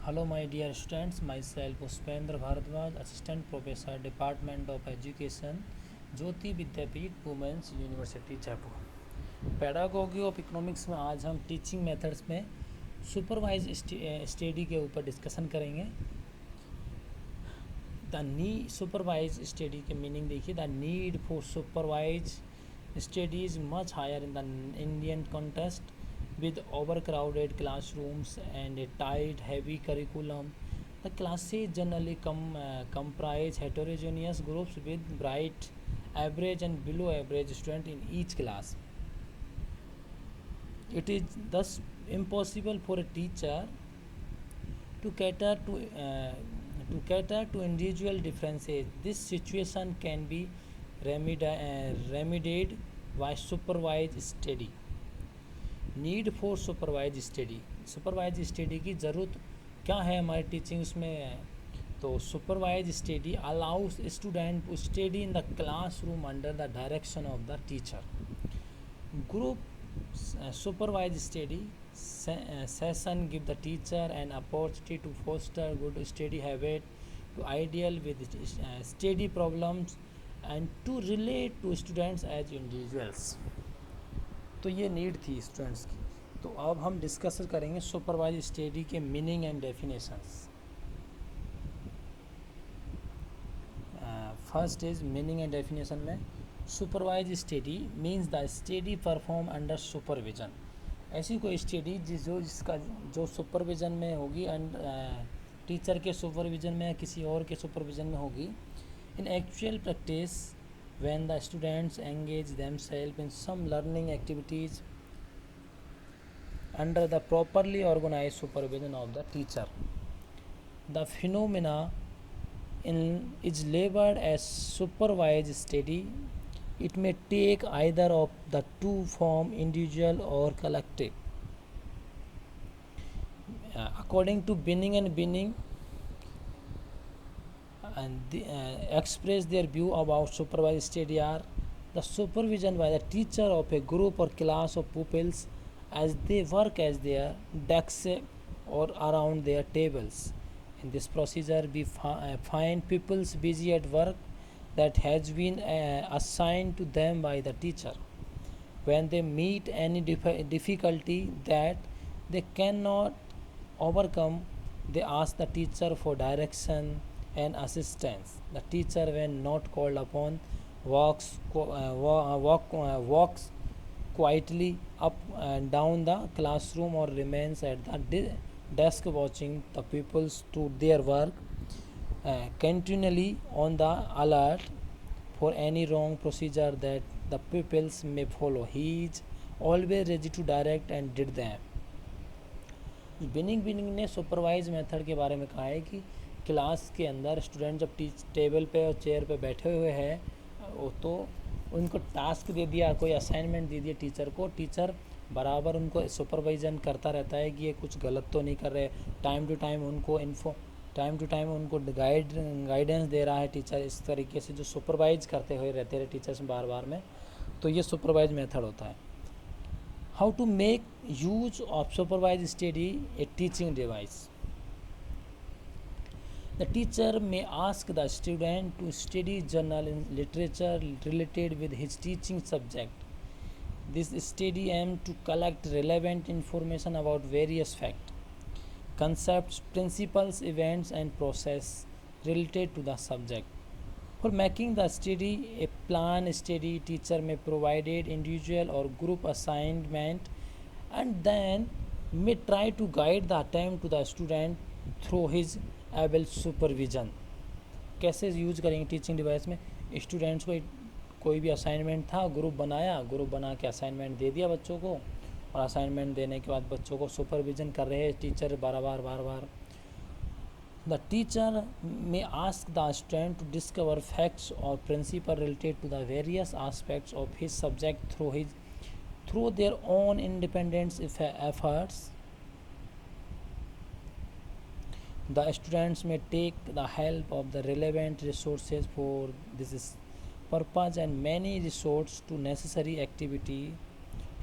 Hello, my dear students. Myself Puspendra Bharadwaj, Assistant Professor, Department of Education, Jyoti Vidyapeeth women's university Jaipur. Pedagogy of economics में आज हम teaching methods में supervise study के ऊपर discussion करेंगे। Supervise study के मीनिंग देखिए। The need for supervise study is much higher in the Indian context with overcrowded classrooms and a tight, heavy curriculum. The classes generally comprise heterogeneous groups with bright, average, and below average students in each class. It is thus impossible for a teacher to cater to individual differences. This situation can be remedied by supervised study. Need for supervise study. Supervise study की ज़रूरत क्या है हमारी teachings में? तो supervise study allows student to study in the classroom under the direction of the teacher. Group supervise study session give the teacher an opportunity to foster good study habit, to ideal with study problems and to relate to students as individuals. तो ये need थी students की। तो अब हम discuss करेंगे supervise study के meaning and definitions. First is meaning and definition में supervise study means the study perform under supervision. ऐसी कोई स्टडी जिसका जो सुपरविजन में होगी एंड टीचर के सुपरविजन में या किसी और के सुपरविजन में होगी। इन actual practice when the students engage themselves in some learning activities under the properly organized supervision of the teacher. The phenomena is labeled as supervised study. It may take either of the two forms, individual or collective. According to Binning and Binning, and express their view about supervised study are the supervision by the teacher of a group or class of pupils as they work as their desks or around their tables. In this procedure, we find pupils busy at work that has been assigned to them by the teacher. When they meet any difficulty that they cannot overcome, they ask the teacher for direction and assistance. The teacher, when not called upon, walks quietly up and down the classroom or remains at the desk watching the pupils do their work, continually on the alert for any wrong procedure that the pupils may follow. He is always ready to direct and did them. Binning ने supervise method के बारे में कहा है कि class के अंदर student जब टेबल पे और चेयर पे बैठे हुए हैं तो उनको टास्क दे दिया, कोई असाइनमेंट दे दिया टीचर को। टीचर बराबर उनको सुपरवाइजन करता रहता है कि ये कुछ गलत तो नहीं कर रहे। टाइम टू टाइम उनको गाइडेंस दे रहा है टीचर। इस तरीके से जो सुपरवाइज करते हुए रहते रहे टीचर्स बार बार में, तो ये सुपरवाइज मेथड होता है। How to make use of supervise study a teaching device. The teacher may ask the student to study journal and literature related with his teaching subject. This study aims to collect relevant information about various facts, concepts, principles, events, and process related to the subject. For making the study a plan study, teacher may provide individual or group assignment and then may try to guide the attempt to the student through his able supervision. कैसे use करेंगे teaching device में? Students को कोई भी assignment था, group बना के assignment दे दिया बच्चों को, और असाइनमेंट देने के बाद बच्चों को सुपरविज़न कर रहे हैं टीचर बार बार। The teacher may ask the student to discover facts और principle related to the various aspects of his subject through their own independent efforts. The students may take the help of the relevant resources for this purpose and many resorts to necessary activity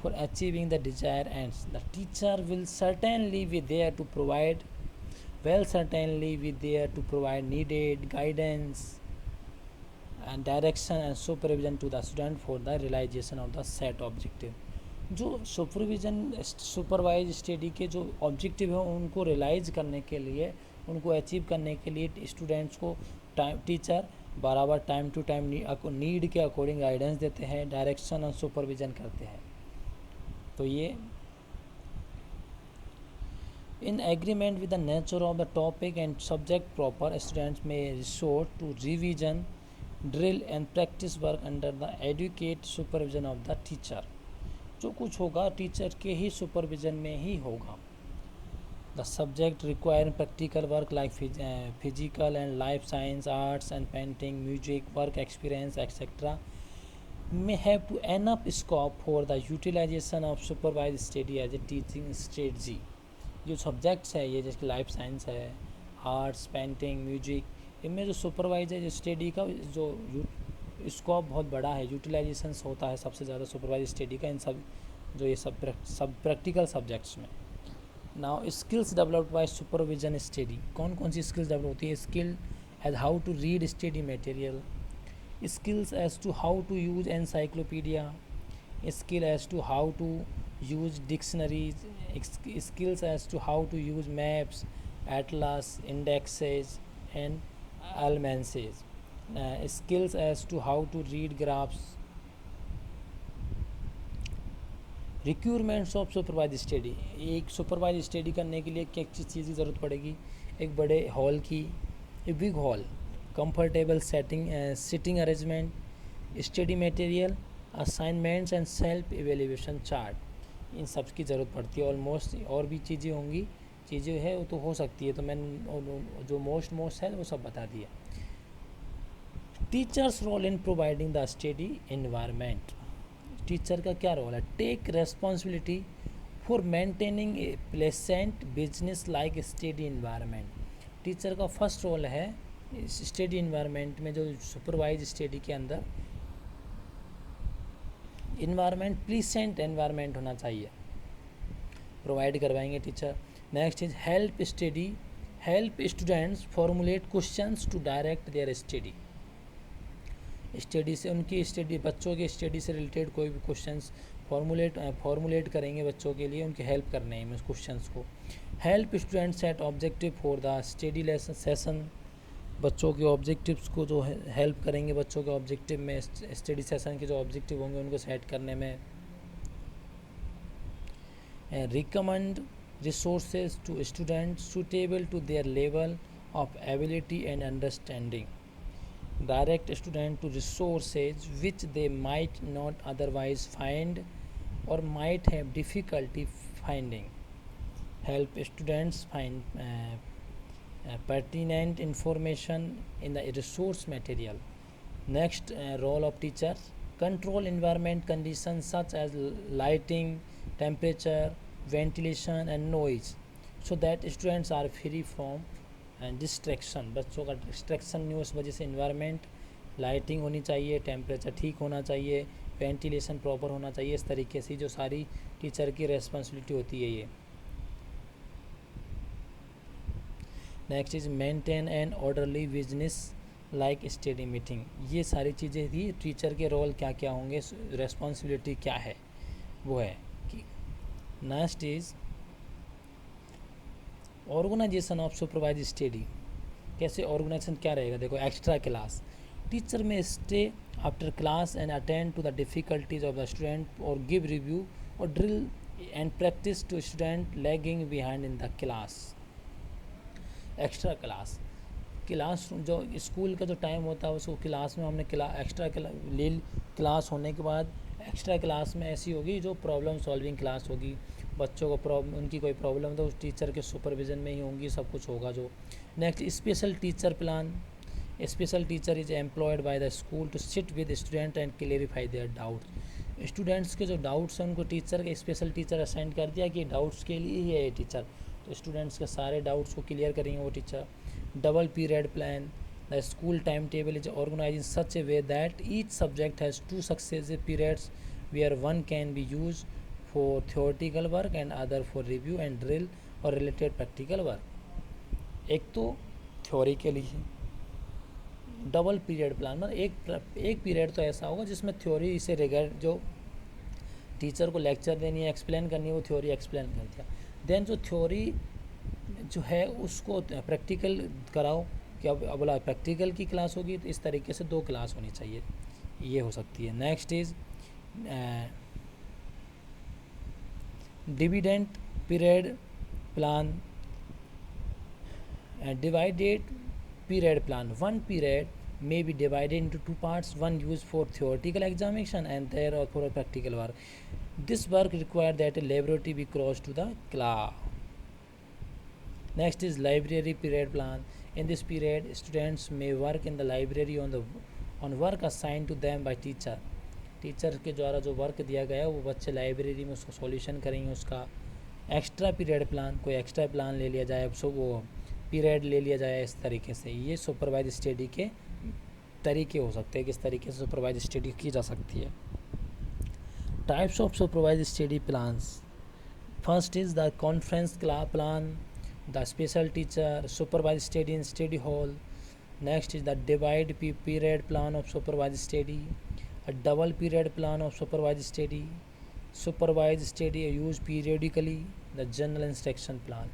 for achieving the desired ends. The teacher will certainly be there to provide Well, certainly we there to provide needed guidance and direction and supervision to the student for the realization of the set objective. जो supervise study के जो objective हैं उनको realise करने के लिए, उनको achieve करने के लिए स्टूडेंट्स को टीचर बराबर टाइम टू टाइम नीड के अकॉर्डिंग गाइडेंस देते हैं, डायरेक्शन और सुपरविजन करते हैं. तो ये in agreement with the nature of the topic and subject proper, students may resort to revision, drill and practice work under the adequate supervision of the teacher. जो कुछ होगा टीचर के ही सुपरविजन में ही होगा. The subject requiring practical work like physical and life science, arts and painting, music, work experience, etc. may have to enough scope for the utilization of supervised study as a teaching strategy. जो subjects है ये जैसे life science है, arts, painting, music, इनमें जो supervise है जो study का जो स्कोप बहुत बड़ा है, यूटिलाइजेशंस होता है सबसे ज़्यादा सुपरवाइज स्टडी का इन सब जो ये सब प्रैक्टिकल सब्जेक्ट्स में. Now skills developed by supervision study. कौन कौन सी स्किल्स डेवलप होती है? Skill as how to read study material, skills as to how to use encyclopedia, skill as to how to use dictionaries, skills as to how to use maps, atlas, indexes and almanacs, skills as to how to read graphs. Requirements of supervise study. एक supervise study करने के लिए क्या चीज़ की ज़रूरत पड़ेगी? एक बड़े हॉल की, एक big hall, comfortable sitting arrangement, study material, assignments and self evaluation chart. इन सब की ज़रूरत पड़ती है. ऑलमोस्ट और भी चीज़ें होंगी, चीज़ें है वो तो हो सकती है, तो मैंने जो मोस्ट है वो सब बता दिया. Teacher's role in providing the study environment. Teacher का क्या रोल है? Take responsibility for maintaining a pleasant business like study environment. Teacher का फर्स्ट रोल है स्टडी इन्वायरमेंट में, जो सुपरवाइज स्टडी के अंदर इन्वायरमेंट, प्लीसेंट एनवायरमेंट होना चाहिए, प्रोवाइड करवाएंगे teacher. Next is help students formulate questions to direct their study. Study से उनकी स्टडी, बच्चों की स्टडी से रिलेटेड कोई भी क्वेश्चंस फॉर्मुलेट करेंगे बच्चों के लिए, उनकी हेल्प करने में क्वेश्चंस को. Help student set objective for the study lesson session. बच्चों के ऑब्जेक्टिव्स को जो हेल्प करेंगे बच्चों के ऑब्जेक्टिव में, स्टडी सेशन के जो ऑब्जेक्टिव होंगे उनको सेट करने में. Recommend resources to students suitable to their level of ability and understanding. Direct student to resources which they might not otherwise find or might have difficulty finding. Help students find pertinent information in the resource material. Next, role of teachers: control environment conditions such as lighting, temperature, ventilation and noise so that students are free from distraction. बच्चों का distraction नहीं हो, उस वजह से environment, lighting होनी चाहिए, temperature ठीक होना चाहिए, वेंटिलेशन प्रॉपर होना चाहिए. इस तरीके से जो सारी टीचर की रेस्पॉन्सिबिलिटी होती है ये. Next is maintain and orderly business like study meeting. ये सारी चीज़ें थी टीचर के रोल क्या क्या होंगे, रेस्पॉन्सिबिलिटी क्या है वो है कि. Next is organisation of supervise study. कैसे ऑर्गेनाइजेशन क्या रहेगा? देखो, एक्स्ट्रा क्लास. टीचर में stay after class and attend to the difficulties of the student और गिव रिव्यू और drill and practice to student lagging behind in the class. Extra class जो school का जो टाइम होता है उसको क्लास में हमने एक्स्ट्रा क्लास होने के बाद एक्स्ट्रा क्लास में ऐसी होगी जो प्रॉब्लम सॉल्विंग क्लास होगी. बच्चों को उनकी कोई प्रॉब्लम तो उस टीचर के सुपरविजन में ही होंगी, सब कुछ होगा जो. Next, special teacher plan. Special teacher is employed by the school to sit with student and clarify their doubts. Students के जो डाउट्स हैं उनको टीचर के स्पेशल टीचर असाइन कर दिया कि डाउट्स के लिए ही है ये टीचर, तो स्टूडेंट्स के सारे डाउट्स को क्लियर करेंगे वो teacher. Double period plan. The school time table is organise in such a way that each subject has 2 successive periods where one can be used for theoretical work and other for review and drill or related practical work. एक तो theory के लिए double period plan, मतलब एक period तो ऐसा होगा जिसमें थ्योरी से रिगार्ड जो टीचर को लेक्चर देनी है, एक्सप्लेन करनी है, वो थ्योरी एक्सप्लेन कर दिया। देन जो थ्योरी जो है उसको प्रैक्टिकल कराओ, क्या बोला प्रैक्टिकल की क्लास होगी, तो इस तरीके से 2 क्लास होनी चाहिए, ये हो सकती है। Next is dividend period plan, divided period plan. One period may be divided into 2 parts, one used for theoretical examination and the other for practical work. This work requires that a laboratory be crossed to the class. Next is library period plan. In this period, students may work in the library on work assigned to them by teacher. Teacher के द्वारा जो work दिया गया है वो बच्चे library में उसको सॉल्यूशन करेंगे उसका। एक्स्ट्रा पीरियड प्लान, कोई एक्स्ट्रा प्लान ले लिया जाए, सो वो पीरियड ले लिया जाए, इस तरीके से। ये सुपरवाइज स्टडी के तरीके हो सकते हैं, किस तरीके से सुपरवाइज स्टडी की जा सकती है। Types of supervise study plans, first is the conference class plan, the special teacher, supervise study in study hall. Next is the divide period plan of supervise study, a double period plan of supervised study, supervised study used periodically, the general instruction plan.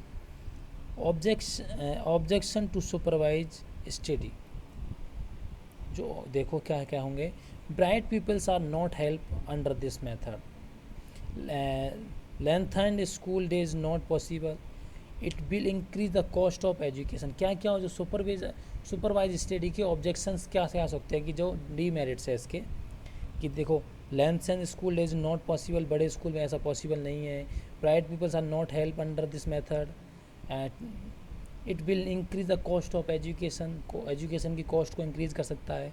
Objection to supervised study, जो देखो क्या क्या होंगे। bright pupils are not helped under this method, lengthened school days not possible, it will increase the cost of education। क्या क्या हो जो supervise study के ऑब्जेक्शंस क्या क्या सकते हैं कि जो डीमेरिट्स है इसके, कि देखो length and school days not possible, बड़े स्कूल में ऐसा पॉसिबल नहीं है। Bright peoples are not help under this method, it will increase the cost of education, education की कॉस्ट को इंक्रीज कर सकता है।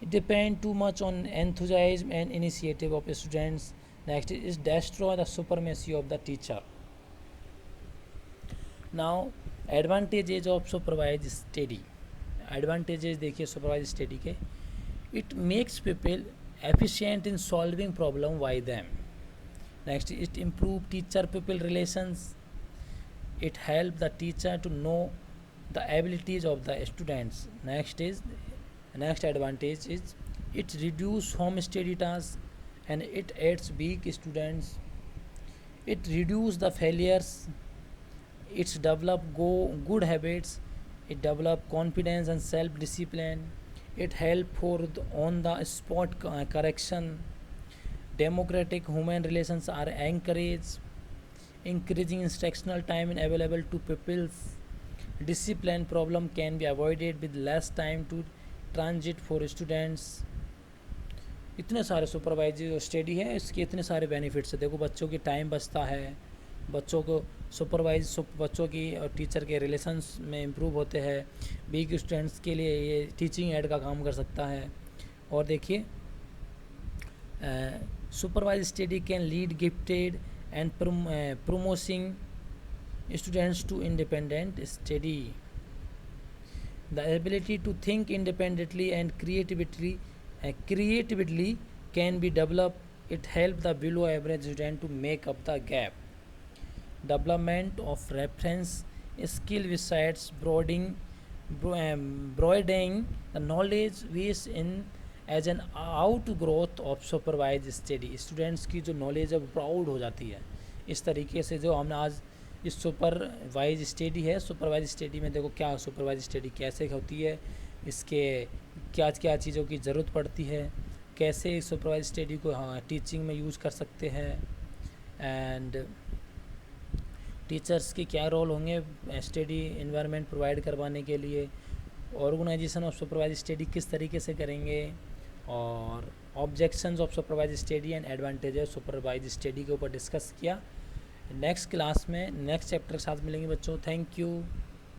It depend too much on enthusiasm and initiative of students. Next is destroy the supremacy of the teacher. Now advantages of supervise study, advantages देखिए supervise study के। It makes people efficient in solving problem by them. Next, it improve teacher pupil relations, it help the teacher to know the abilities of the students. Next advantage is it reduce home study tasks and it aids weak students, it reduce the failures, it's develop good habits, it develop confidence and self discipline, it help for on the spot correction, democratic human relations are encouraged, increasing instructional time and available to pupils, discipline problem can be avoided with less time to transit for students। इतने सारे supervise study है, इसके इतने सारे benefits है। देखो बच्चों की टाइम बचता है, बच्चों को बच्चों की और टीचर के रिलेशंस में इम्प्रूव होते हैं, वीक स्टूडेंट्स के लिए ये टीचिंग एड का काम कर सकता है। और देखिए supervise study can lead gifted and promising students to independent study, the ability to think independently and creatively can be developed, it help the below average student to make up the gap। Development of reference skill besides broadening the knowledge base in as an outgrowth of supervised study। Students की जो knowledge है वो proud हो जाती है। इस तरीके से जो हमने आज इस सुपरवाइज स्टडी है, सुपरवाइज स्टडी में देखो क्या सुपरवाइज स्टडी कैसे होती है, इसके क्या क्या चीज़ों की ज़रूरत पड़ती है, कैसे सुपरवाइज स्टडी को टीचिंग में यूज़ कर सकते हैं, एंड टीचर्स के क्या रोल होंगे स्टडी इन्वायरमेंट प्रोवाइड करवाने के लिए, ऑर्गेनाइजेशन ऑफ सुपरवाइज स्टडी किस तरीके से करेंगे, और objections of supervise study and advantages supervise study के ऊपर डिस्कस किया। नेक्स्ट क्लास में नेक्स्ट चैप्टर के साथ मिलेंगे बच्चों। Thank you.